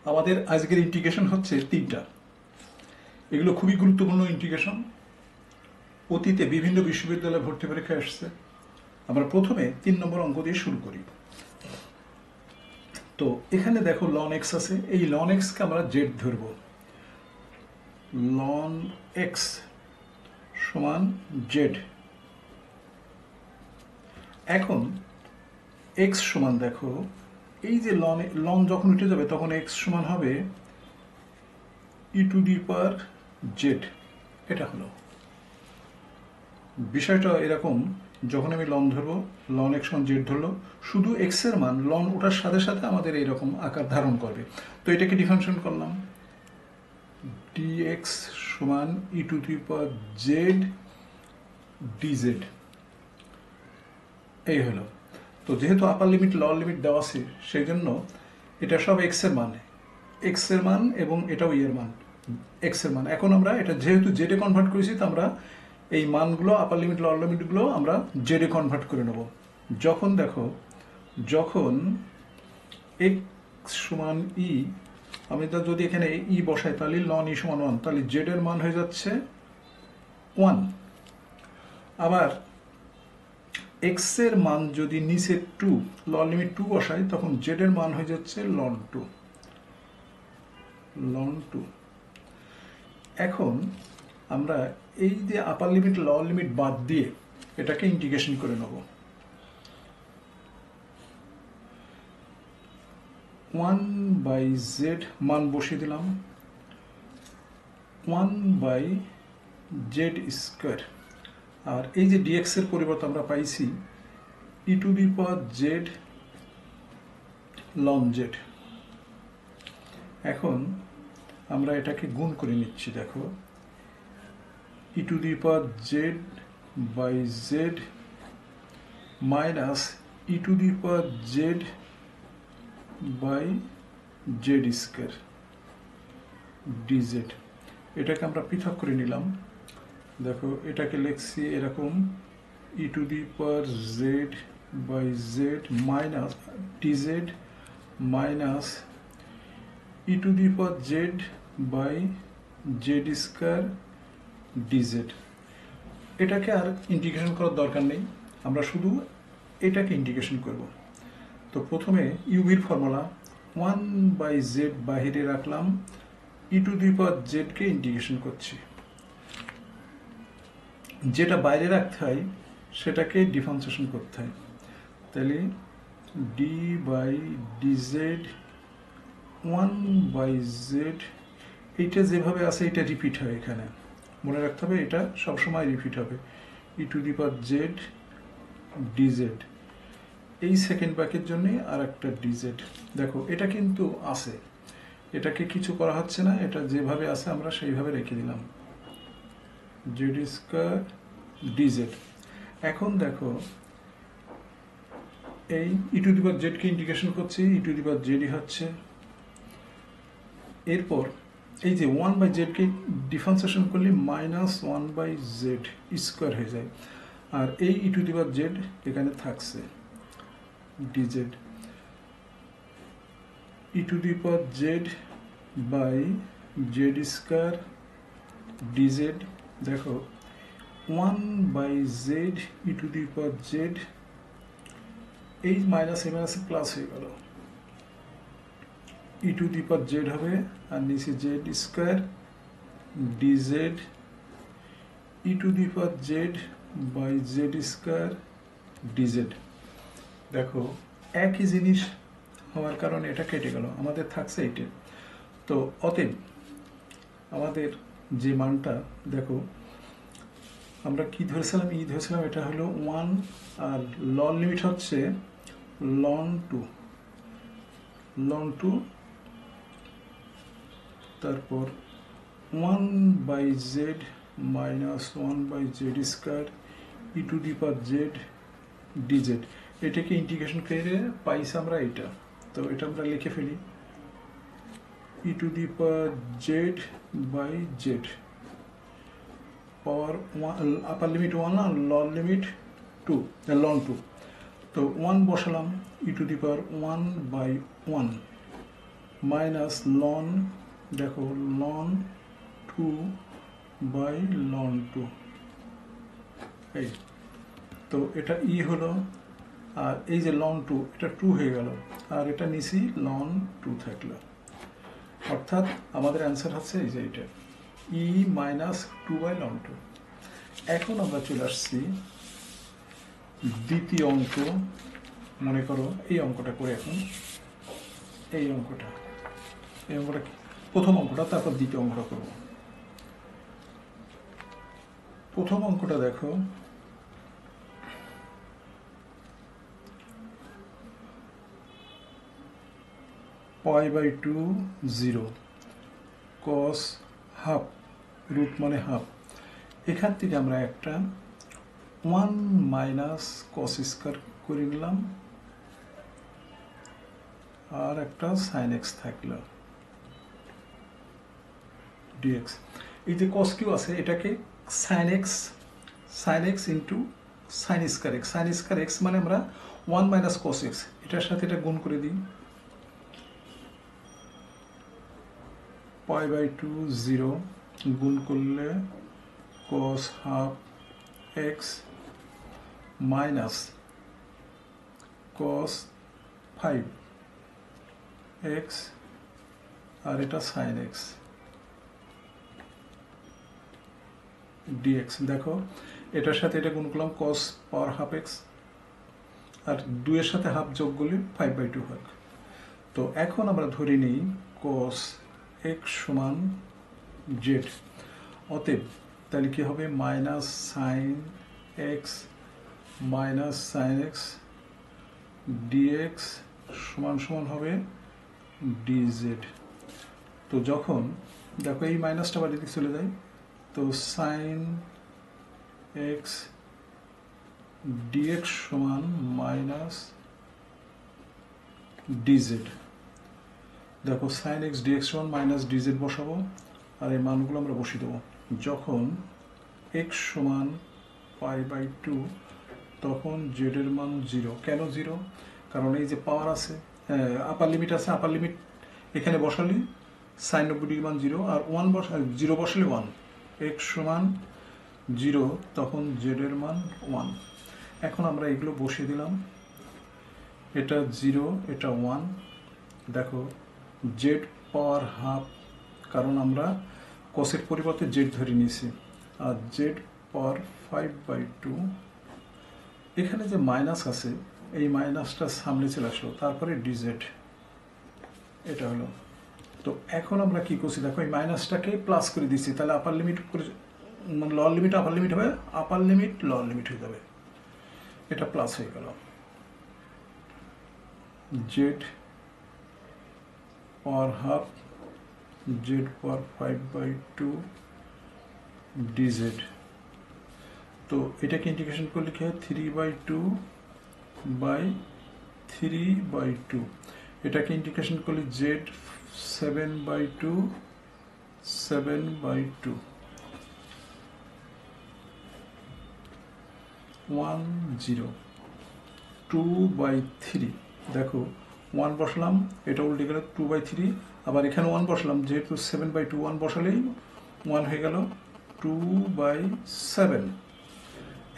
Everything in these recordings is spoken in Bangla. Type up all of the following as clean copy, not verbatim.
আমাদের আজকের ইন্টিগ্রেশন হচ্ছে তিনটা। এগুলো খুবই গুরুত্বপূর্ণ ইন্টিগ্রেশন, অতীতে বিভিন্ন বিশ্ববিদ্যালয়ে ভর্তি পরীক্ষায় আসছে। আমরা প্রথমে 3 নম্বর অঙ্ক দিয়ে শুরু করি। তো এখানে দেখো লন এক্স আছে, এই লন এক্সকে আমরা জেড ধরব। লন এক্স সমান জেড। এখন এক্স সমান দেখো, এই যে লন যখন উঠে যাবে তখন এক্স সমান হবে e to the power Z. এটা হলো বিষয়টা। এরকম যখন আমি লন ধরবো, লন এক্স সমান জেড ধরলো, শুধু এক্স এর মান লন ওঠার সাথে সাথে আমাদের এইরকম আকার ধারণ করবে। তো এটাকে ডিফারেন্সিয়েট করলাম, dx সমান e to the power z dz. এই হলো। তো যেহেতু আপার লিমিট লোয়ার লিমিট দেওয়া আছে, সেই জন্য এটা সব এক্স এর মান, এক্স এর মান, এবং এটাও এর মান, এক্স এর মান। এখন আমরা এটা যেহেতু জেডে কনভার্ট করেছি, তো আমরা এই মানগুলো আপার লিমিট লোয়ার লিমিটগুলো আমরা জেডে কনভার্ট করে নেব। যখন দেখো, যখন এক্স সমান ই, আমি তো যদি এখানে ই বসাই তাহলে লন ই সমান 1, তাহলে জেড এর মান হয়ে যাচ্ছে 1। আবার এক্স এর মান যদি নিচে 2, লোয়ার লিমিট 2 বসাই, তখন জেড এর মান হয়ে যাচ্ছে লন 2, লন 2। এখন আমরা এই যে আপার লিমিট লোয়ার লিমিট বাদ দিয়ে এটাকে ইন্টিগ্রেশন করে নেব। 1/z মান বসিয়ে দিলাম, 1/z²। আর এই যে dx এর পরিবর্তে আমরা পাইছি e to the power z ln z. এখন আমরা এটাকে গুণ করে নিচ্ছি। দেখো, e to the power z by z minus e to the power z by z dz. এটাকে আমরা পৃথক করে নিলাম। দেখো, এটাকে লিখছি এরকম, e to the power z by z minus dz minus e to the power z by z dz. এটাকে আর ইন্টিগ্রেশন করার দরকার নেই, আমরা শুধু এটাকে ইন্টিগ্রেশন করব। তো প্রথমে ইউভির ফর্মুলা 1/z বাহিরে রাখলাম, ই টু দি পাওয়ার জেডকে ইন্টিগ্রেশন করছি। যেটা বাইরে রাখতে হয় সেটাকে ডিফারেন্সিয়েশন করতে হয়। তাহলে ডি বাই ডিজেড 1/z, এইটা যেভাবে আছে এটা রিপিট হয়, এখানে মনে রাখতে হবে, এটা সবসময় রিপিট হবে। E to the power z dz, এই সেকেন্ড ব্যাকের জন্য আর একটা ডিজেড। দেখো, এটা কিন্তু আছে, এটাকে কিছু করা হচ্ছে না, এটা যেভাবে আছে আমরা সেইভাবে রেখে দিলাম, জেড² ডিজেড। এখন দেখো, এই ই টু দি পাওয়ার জেডকে ইন্টিগ্রেশন করছি, ই টু দি পাওয়ার জেডই হচ্ছে। এরপর এই যে 1/z-কে ডিফারেন্সিয়েশন করলে -1/z² হয়ে যায়, আর এই ই টু দি পাওয়ার জেড এখানে থাকছে, dz. E to the power z by z dz. দেখো, 1/z e to the power z, এই মাইনাস এ মাইনাসে প্লাস হয়ে গেল, ই টু দি পাওয়ার জেড হবে, আর নিচে z dz e to the power z by z dz. দেখো, একই জিনিস হওয়ার কারণে এটা কেটে গেল, আমাদের থাকছে এইটা। তো অতএব আমাদের যে মানটা, দেখো আমরা কি ধরেছিলাম, ই ধরেছিলাম, এটা হলো 1, আর লন লিমিট হচ্ছে লন 2, লন 2, তারপর 1/z minus 1/z² e to the power z dz. এটাকে ইন্টিগ্রেশন করে পাইছি আমরা এটা। তো এটা আমরা লিখে ফেলি, e to the power z by z, power upper limit 1 আর লোয়ার লিমিট 2, লন 2। তো 1 বসালাম, e to the power 1/1 minus ln, দেখো লন 2 বাই লন 2, এই তো এটা ই হলো, আর এই যে লন 2 এটা 2 হয়ে গেল, আর এটা নিচি লন 2 থাকলো, অর্থাৎ আমাদের অ্যান্সার হচ্ছে এই যে এটা ই মাইনাস 2 বাই লন 2। এখন আমরা চলে আসছি দ্বিতীয় অঙ্ক। মনে করো এই অঙ্কটা করে এখন, এই অঙ্কটা প্রথম অঙ্কটা, তারপর দ্বিতীয় অঙ্কটা করব। প্রথম অঙ্কটা দেখো, pi by 2 0 cos half, root মানে হাফ, এখান থেকে আমরা একটা 1 মাইনাস কস স্কয়ার করে নিলাম, আর একটা সাইন এক্স থাকলো ডিএক্স। এই যে কস কিউ আছে এটাকে sine x into sine square x মানে আমরা 1 মাইনাস কস এক্স, এটার সাথে এটা গুণ করে দিই, পাই বাই 2 0 গুণ করলে cos half x minus cos 5 x, আর এটা সাইন এক্স ডিএক্স। দেখো এটার সাথে এটা গুণ করলাম কস পাওয়ার হাফ এক্স, আর 2 এর সাথে হাফ যোগ করলে 5 বাই 2 হয়। তো এখন আমরা ধরে নিই কস এক্স সমান জেড, অতএব তাহলে কি হবে minus sine x minus sine x dx সমান সমান হবে ডিজেড। তো যখন দেখো এই মাইনাসটা বাড়ি দিকে চলে যায়, তো সাইন এক্স ডিএক্স সমান মাইনাস ডিজেড। দেখো সাইন এক্স ডিএক্স সমান মাইনাস ডিজেড বসাবো, আর এই মানগুলো আমরা বসিয়ে দেবো। যখন এক্স সমান পাই বাই 2 তখন জেডের মান 0। কেন 0? কারণ এই যে পাওয়ার আছে, আপার লিমিট আছে, আপার লিমিট এখানে বসালে সাইন 90 ডিগ্রি মান 0, আর 0 বসালে 1। এক্স সমান 0 তখন জেডের মান 1। এখন আমরা এগুলো বসিয়ে দিলাম, এটা 0 এটা 1। দেখো জেড পাওয়ার হাফ, কারণ আমরা কসের পরিবর্তে জেড ধরে নিয়েছি, আর জেড পাওয়ার 5 বাই 2। এখানে যে মাইনাস আছে এই মাইনাসটা সামনে চলে আসলো, তারপরে ডিজেড এটা হলো। তো এখন আমরা কি করছি দেখো এই মাইনাসটাকে প্লাস করে দিচ্ছি, তাহলে আপার লিমিট মানে লোয়ার লিমিট আপার লিমিট হবে, আপার লিমিট লোয়ার লিমিট হয়ে যাবে, এটা প্লাস হয়ে গেল। Z power half z power 5 by 2 dz. তো এটাকে ইন্টিগ্রেশন করলে কি হয় 3 বাই 2 বাই 3 বাই 2। এটাকে ইন্টিগ্রেশন করলে জেড 7 বাই 2 7 বাই 2 1 0 2 বাই 3। দেখো 1 বসলাম, এটা উল্টে গেল 2 বাই 3, আবার এখানে 1 বসলাম, যেহেতু 7 বাই 2 1 বসালেই 1 হয়ে গেল 2 বাই 7।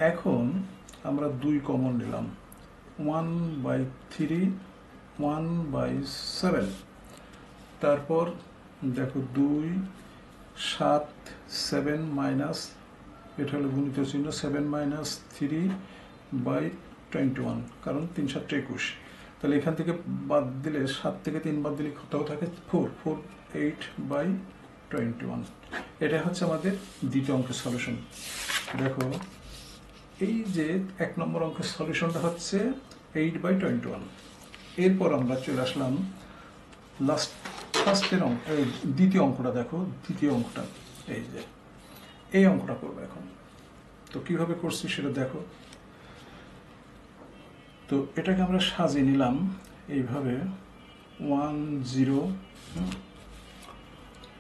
এখন আমরা 2 কমন নিলাম, 1 বাই 3 1 বাই 7। তারপর দেখো 2 7 7 মাইনাস, এটা হলো গুণিত চিহ্ন, 7 মাইনাস 3 বাই 21, কারণ 3 7 21। তাহলে এখান থেকে বাদ দিলে 7 থেকে 3 বাদ দিলে কত থাকে 4 4 8 বাই 21। এটা হচ্ছে আমাদের দ্বিতীয় অঙ্কের সলিউশন। দেখো এই যে 1 নম্বর অঙ্কের সলিউশনটা হচ্ছে 8 বাই 21। এরপর আমরা চলে আসলাম ফার্স্টের অঙ্ক, দ্বিতীয় অঙ্কটা। দেখো দ্বিতীয় অঙ্কটা এই যে এই অঙ্কটা করবো এখন। তো কিভাবে করছি সেটা দেখো। তো এটাকে আমরা সাজিয়ে নিলাম এইভাবে 1 0,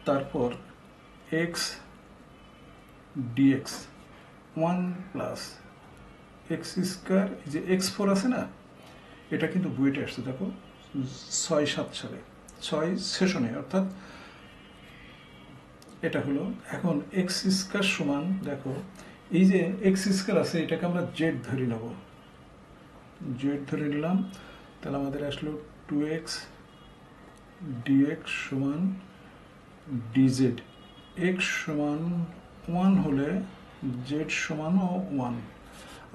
তারপর x dx 1 plus x square, এই যে x4 আছে না, এটা কিন্তু বুয়েটে আসছে দেখো 6 7 সালে 6 সেশনে, অর্থাৎ এটা হলো। এখন এক্স স্কয়ার সমান, দেখো এই যে এক্স স্কয়ার আছে এটাকে আমরা জেড ধরে নেব, জেড ধরে নিলাম, তাহলে আমাদের আসলো 2x dx সমান dz। এক্স সমান 1 হলে জেড সমানও 1,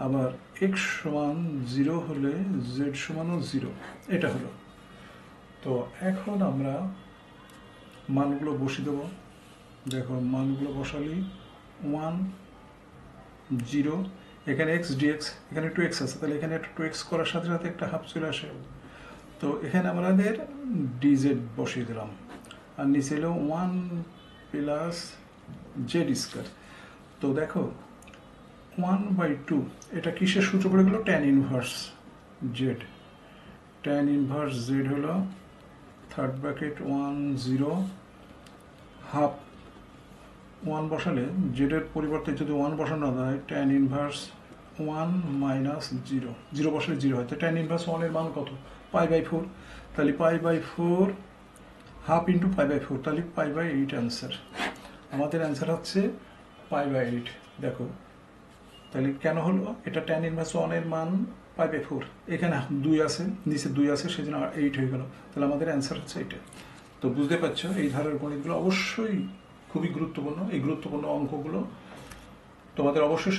আবার এক্স সমান 0 হলে জেড সমানও 0। এটা হলো। তো এখন আমরা মানগুলো বসিয়ে দেবো। দেখো মানগুলো বসালি 1 0, এখানে এক্স ডিএক্স, এখানে 2x আছে, তাহলে এখানে একটা 2x করার সাথে সাথে একটা হাফ চলে আসে। তো এখানে আমাদের ডিজেড বসিয়ে দিলাম, আর নিচে এলো 1 প্লাস জেড স্কয়ার। তো দেখো 1/2 এটা কিসের সূত্র পড়ে গেল? Tan inverse Z. Tan inverse Z হলো থার্ড ব্র্যাকেট 1 0 হাফ 1 বসালে জেডের পরিবর্তে যদি 1 বসানো হয় ট্যান ইনভার্স 1 মাইনাস 0, 0 বসালে 0 হয়। তো ট্যান ইনভার্স 1 এর মান কত? π/4। তাহলে π/4 হাফ ইন্টু π/4, তাহলে π/8 অ্যান্সার। আমাদের অ্যান্সার হচ্ছে π/8। দেখো তাহলে কেন হলো এটা? ট্যান ইনভার্স 1 এর মান π/4, এখানে 2 আছে, নিচে 2 আছে, সেই জন্য 8 হয়ে গেল। তাহলে আমাদের অ্যান্সার হচ্ছে এটা। তো বুঝতে পারছো এই ধারার গণিতগুলো অবশ্যই খুবই গুরুত্বপূর্ণ। এই গুরুত্বপূর্ণ অঙ্কগুলো তোমাদের অবশ্যই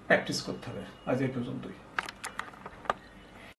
প্র্যাকটিস করতে হবে। আজ এই পর্যন্তই।